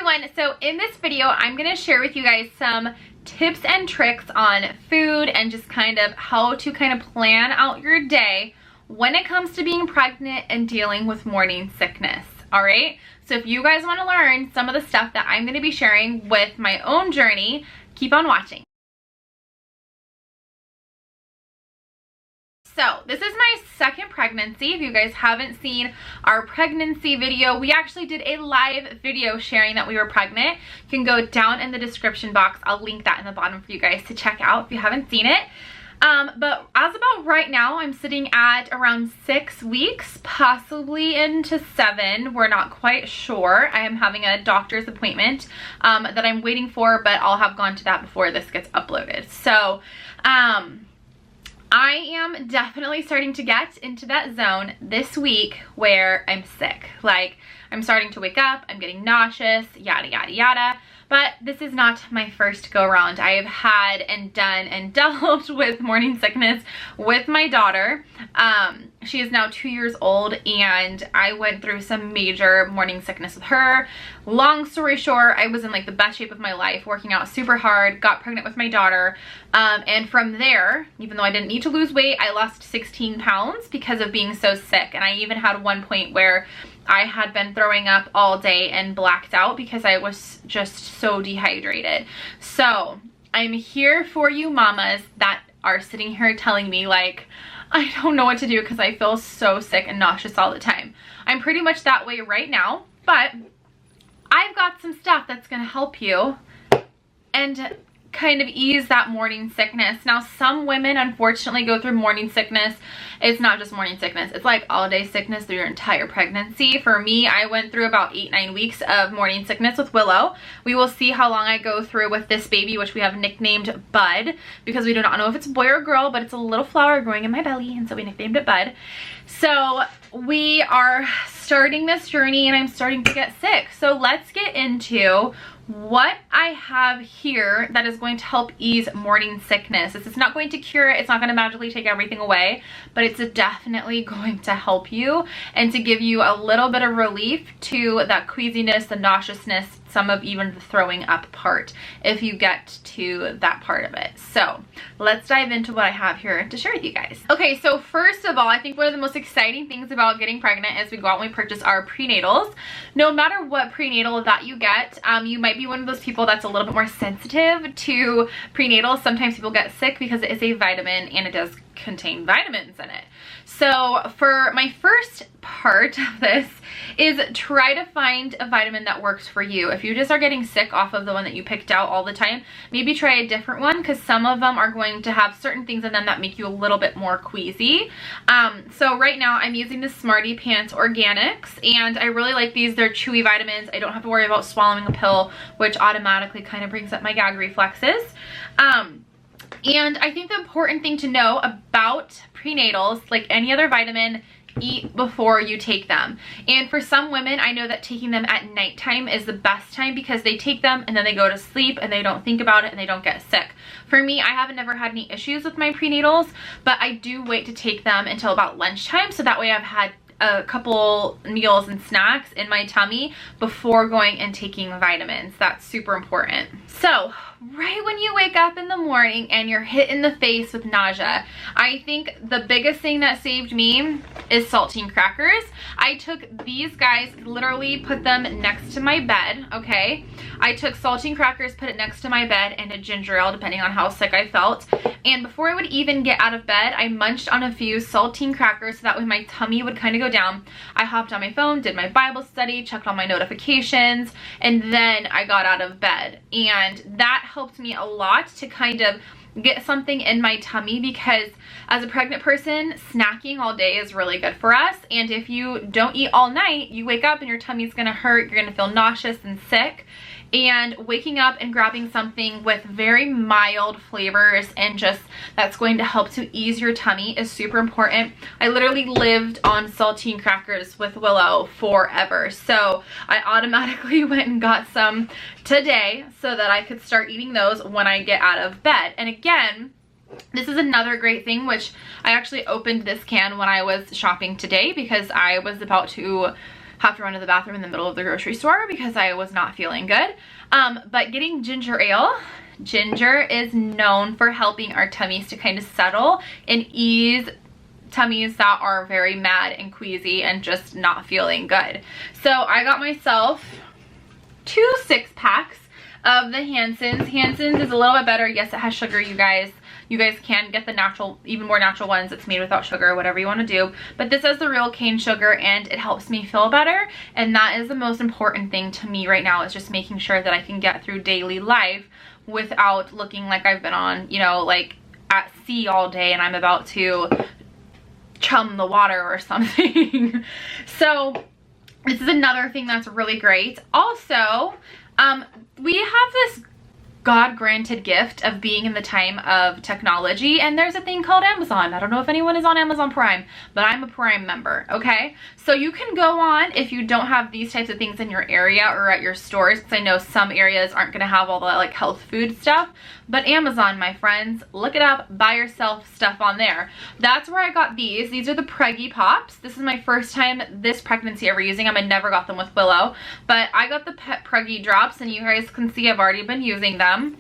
everyone, so in this video I'm going to share with you guys some tips and tricks on food and just kind of how to kind of plan out your day when it comes to being pregnant and dealing with morning sickness. All right, so if you guys want to learn some of the stuff that I'm going to be sharing with my own journey, keep on watching. So this is my second pregnancy. If you guys haven't seen our pregnancy video, we actually did a live video sharing that we were pregnant. You can go down in the description box. I'll link that in the bottom for you guys to check out if you haven't seen it. But as about right now, I'm sitting at around 6 weeks, possibly into 7. We're not quite sure. I am having a doctor's appointment that I'm waiting for, but I'll have gone to that before this gets uploaded. So, I am definitely starting to get into that zone this week where I'm sick. Like, I'm starting to wake up, I'm getting nauseous, yada, yada, yada. But this is not my first go around. I have had and done and dealt with morning sickness with my daughter. She is now 2 years old and I went through some major morning sickness with her. Long story short, I was in like the best shape of my life, working out super hard, got pregnant with my daughter. And from there, even though I didn't need to lose weight, I lost 16 pounds because of being so sick. And I even had one point where I had been throwing up all day and blacked out because I was just so dehydrated. So I'm here for you mamas that are sitting here telling me like, I don't know what to do because I feel so sick and nauseous all the time. I'm pretty much that way right now, but I've got some stuff that's going to help you and kind of ease that morning sickness. Now, some women unfortunately go through morning sickness. It's not just morning sickness. It's like all day sickness through your entire pregnancy. For me, I went through about 8-9 weeks of morning sickness with Willow. We will see how long I go through with this baby, which we have nicknamed Bud, because we do not know if it's a boy or a girl, but it's a little flower growing in my belly, and so we nicknamed it Bud. So we are starting this journey and I'm starting to get sick. So let's get into what I have here that is going to help ease morning sickness. This is not going to cure it. It's not going to magically take everything away, but it's definitely going to help you and to give you a little bit of relief to that queasiness, the nauseousness, some of even the throwing up part if you get to that part of it. So let's dive into what I have here to share with you guys. Okay, so first of all, I think one of the most exciting things about getting pregnant is we go out and we purchase our prenatals. No matter what prenatal that you get, you might be one of those people that's a little bit more sensitive to prenatals. Sometimes people get sick because it is a vitamin and it does contain vitamins in it. So for my first part of this is try to find a vitamin that works for you. If you just are getting sick off of the one that you picked out all the time, maybe try a different one because some of them are going to have certain things in them that make you a little bit more queasy. So right now I'm using the SmartyPants Organics and I really like these. They're chewy vitamins. I don't have to worry about swallowing a pill, which automatically kind of brings up my gag reflexes. And I think the important thing to know about prenatals, like any other vitamin, eat before you take them. And for some women, I know that taking them at nighttime is the best time because they take them and then they go to sleep and they don't think about it and they don't get sick. For me, I haven't never had any issues with my prenatals, but I do wait to take them until about lunchtime so that way I've had a couple meals and snacks in my tummy before going and taking vitamins. That's super important. So right when you wake up in the morning and you're hit in the face with nausea, I think the biggest thing that saved me is saltine crackers. I took these guys, literally put them next to my bed, okay? I took saltine crackers, put it next to my bed, and a ginger ale, depending on how sick I felt. And before I would even get out of bed, I munched on a few saltine crackers so that way my tummy would kind of go down. I hopped on my phone, did my Bible study, checked all my notifications, and then I got out of bed. And that helped me a lot to kind of get something in my tummy because as a pregnant person, snacking all day is really good for us. And if you don't eat all night, you wake up and your tummy's gonna hurt, you're gonna feel nauseous and sick. And waking up and grabbing something with very mild flavors and just that's going to help to ease your tummy is super important. I literally lived on saltine crackers with Willow forever. So I automatically went and got some today so that I could start eating those when I get out of bed. And again, this is another great thing, which I actually opened this can when I was shopping today because I was about to have to run to the bathroom in the middle of the grocery store because I was not feeling good. But getting ginger ale. Ginger is known for helping our tummies to kind of settle and ease tummies that are very mad and queasy and just not feeling good. So I got myself 2 6-packs of the Hansen's. Hansen's is a little bit better. Yes, it has sugar, you guys. You guys can get the natural, even more natural ones. It's made without sugar, whatever you want to do. But this has the real cane sugar and it helps me feel better. And that is the most important thing to me right now, is just making sure that I can get through daily life without looking like I've been on, you know, like at sea all day and I'm about to chum the water or something. So this is another thing that's really great. Also, we have this God-granted gift of being in the time of technology, and there's a thing called Amazon. I don't know if anyone is on Amazon Prime, but I'm a Prime member, okay? So you can go on, if you don't have these types of things in your area or at your stores, because I know some areas aren't going to have all the like health food stuff, but Amazon, my friends, look it up, buy yourself stuff on there. That's where I got these. These are the Preggy Pops. This is my first time this pregnancy ever using them. I never got them with Willow, but I got the Preggy drops, and you guys can see I've already been using them.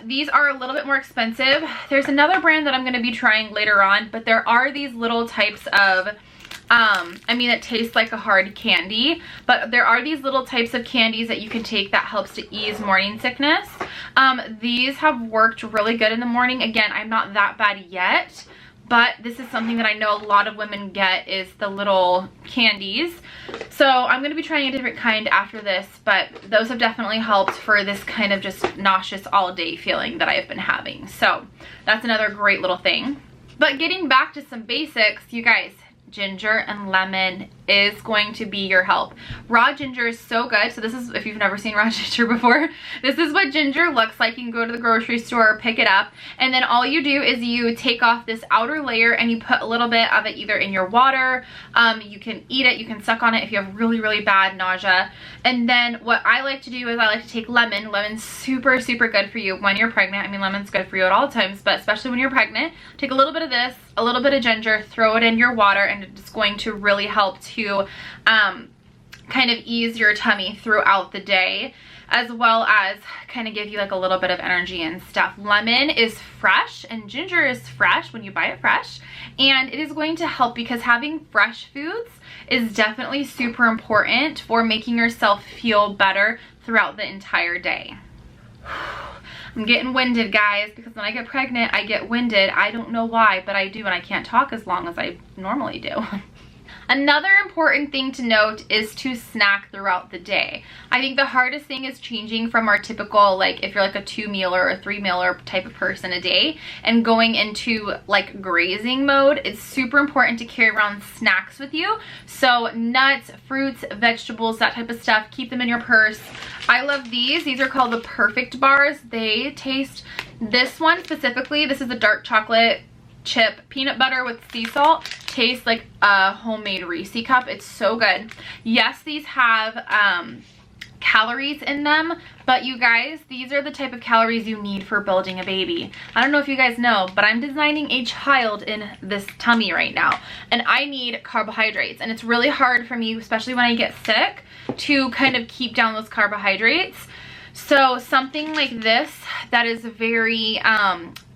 These are a little bit more expensive. There's another brand that I'm going to be trying later on, but there are these little types of I mean, it tastes like a hard candy, but there are these little types of candies that you can take that helps to ease morning sickness. These have worked really good in the morning. Again, I'm not that bad yet, but this is something that I know a lot of women get, is the little candies. So I'm going to be trying a different kind after this, but those have definitely helped for this kind of just nauseous all day feeling that I've been having. So that's another great little thing. But getting back to some basics, you guys, ginger and lemon is going to be your help. Raw ginger is so good. So this is, if you've never seen raw ginger before, this is what ginger looks like. You can go to the grocery store, pick it up, and then all you do is you take off this outer layer and you put a little bit of it either in your water. You can eat it, you can suck on it if you have really, really bad nausea. And then what I like to do is I like to take lemon. Lemon's super, super good for you when you're pregnant. I mean, lemon's good for you at all times, but especially when you're pregnant. Take a little bit of this, a little bit of ginger, throw it in your water, and it's going to really help to kind of ease your tummy throughout the day, as well as kind of give you like a little bit of energy and stuff. Lemon is fresh and ginger is fresh when you buy it fresh, and it is going to help because having fresh foods is definitely super important for making yourself feel better throughout the entire day. I'm getting winded, guys, because when I get pregnant, I get winded. I don't know why, but I do, and I can't talk as long as I normally do. Another important thing to note is to snack throughout the day. I think the hardest thing is changing from our typical, like if you're like a 2-mealer or 3-mealer type of person a day and going into like grazing mode. It's super important to carry around snacks with you. So nuts, fruits, vegetables, that type of stuff, keep them in your purse. I love these. These are called the Perfect Bars. They taste, this one specifically, this is a dark chocolate chip peanut butter with sea salt. Tastes like a homemade Reese cup. It's so good. Yes, these have calories in them, but you guys, these are the type of calories you need for building a baby. I don't know if you guys know, but I'm designing a child in this tummy right now, and I need carbohydrates, and it's really hard for me, especially when I get sick, to kind of keep down those carbohydrates. So something like this that is very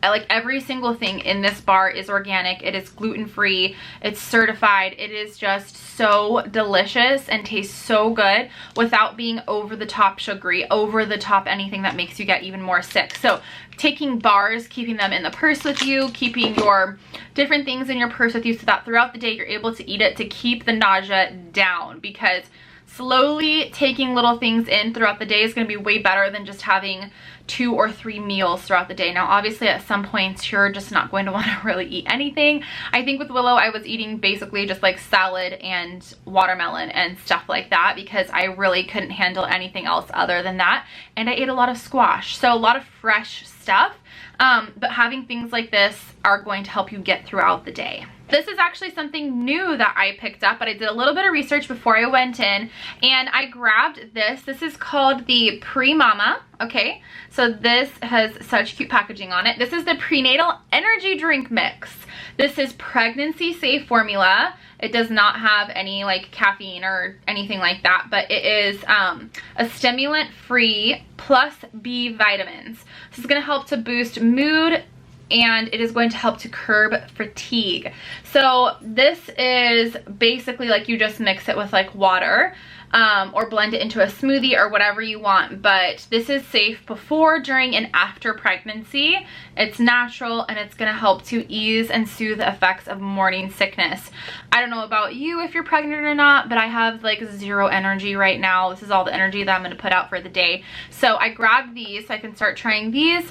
like every single thing in this bar is organic. It is gluten-free. It's certified. It is just so delicious and tastes so good without being over the top sugary, over the top anything that makes you get even more sick. So taking bars, keeping them in the purse with you, keeping your different things in your purse with you so that throughout the day you're able to eat it to keep the nausea down, because slowly taking little things in throughout the day is going to be way better than just having 2 or 3 meals throughout the day. Now, obviously, at some points, you're just not going to want to really eat anything. I think with Willow, I was eating basically just like salad and watermelon and stuff like that because I really couldn't handle anything else other than that. And I ate a lot of squash, so a lot of fresh stuff. But having things like this are going to help you get throughout the day. This is actually something new that I picked up, but I did a little bit of research before I went in, and I grabbed this. This is called the Pre-Mama. Okay, so this has such cute packaging on it. This is the prenatal energy drink mix. This is pregnancy safe formula. It does not have any like caffeine or anything like that, but it is a stimulant free plus B vitamins. This is going to help to boost mood, and it is going to help to curb fatigue. So this is basically like you just mix it with like water, or blend it into a smoothie or whatever you want, but this is safe before, during, and after pregnancy. It's natural, and it's gonna help to ease and soothe the effects of morning sickness. I don't know about you if you're pregnant or not, but I have like zero energy right now. This is all the energy that I'm gonna put out for the day. So I grabbed these so I can start trying these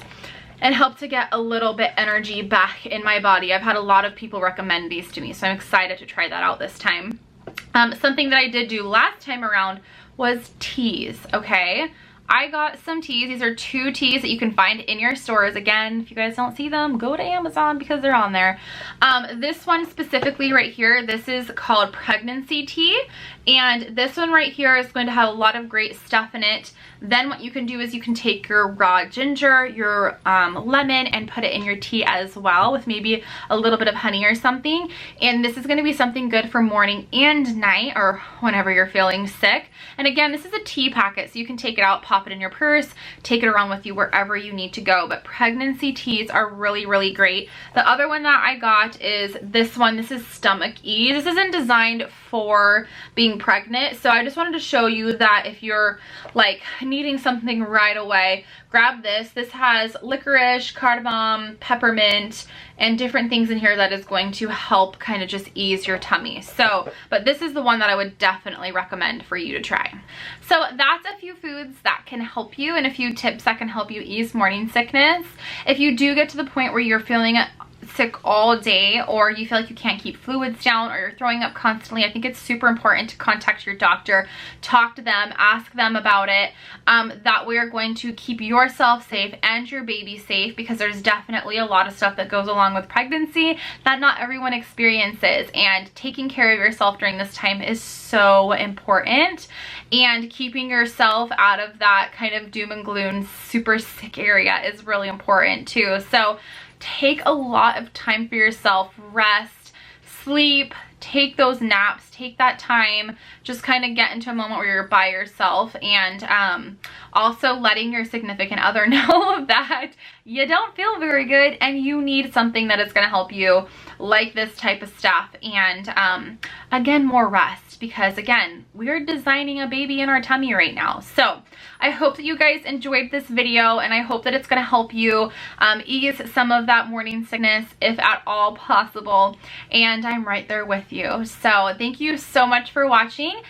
and help to get a little bit energy back in my body. I've had a lot of people recommend these to me, so I'm excited to try that out this time. Something that I did do last time around was teas, okay? I got some teas. These are 2 teas that you can find in your stores. Again, if you guys don't see them, go to Amazon because they're on there. This one specifically right here, this is called pregnancy tea. And this one right here is going to have a lot of great stuff in it. Then what you can do is you can take your raw ginger, your lemon, and put it in your tea as well with maybe a little bit of honey or something. And this is going to be something good for morning and night, or whenever you're feeling sick. And again, this is a tea packet, so you can take it out, pop it in your purse, take it around with you wherever you need to go. But pregnancy teas are really, really great. The other one that I got is this one. This is Stomach Ease. This isn't designed for being pregnant, so I just wanted to show you that if you're like needing something right away, grab this. This has licorice, cardamom, peppermint, and different things in here that is going to help kind of just ease your tummy. So, but this is the one that I would definitely recommend for you to try. So that's a few foods that can help you and a few tips that can help you ease morning sickness. If you do get to the point where you're feeling sick all day, or you feel like you can't keep fluids down, or you're throwing up constantly, I think it's super important to contact your doctor, talk to them, ask them about it. That way you're going to keep yourself safe and your baby safe, because there's definitely a lot of stuff that goes along with pregnancy that not everyone experiences, and taking care of yourself during this time is so important, and keeping yourself out of that kind of doom and gloom super sick area is really important too. So take a lot of time for yourself, rest, sleep, take those naps, take that time, just kind of get into a moment where you're by yourself, and also letting your significant other know that you don't feel very good and you need something that is going to help you, like this type of stuff. And again, more rest, because again, we're designing a baby in our tummy right now. So I hope that you guys enjoyed this video, and I hope that it's going to help you ease some of that morning sickness if at all possible. And I'm right there with you. So thank you so much for watching.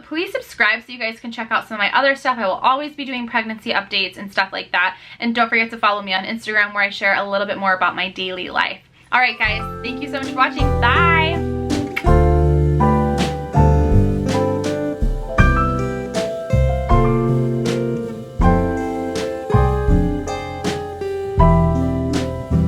Please subscribe so you guys can check out some of my other stuff. I will always be doing pregnancy updates and stuff like that. And don't forget to follow me on Instagram, where I share a little bit more about my daily life. All right, guys, thank you so much for watching. Bye.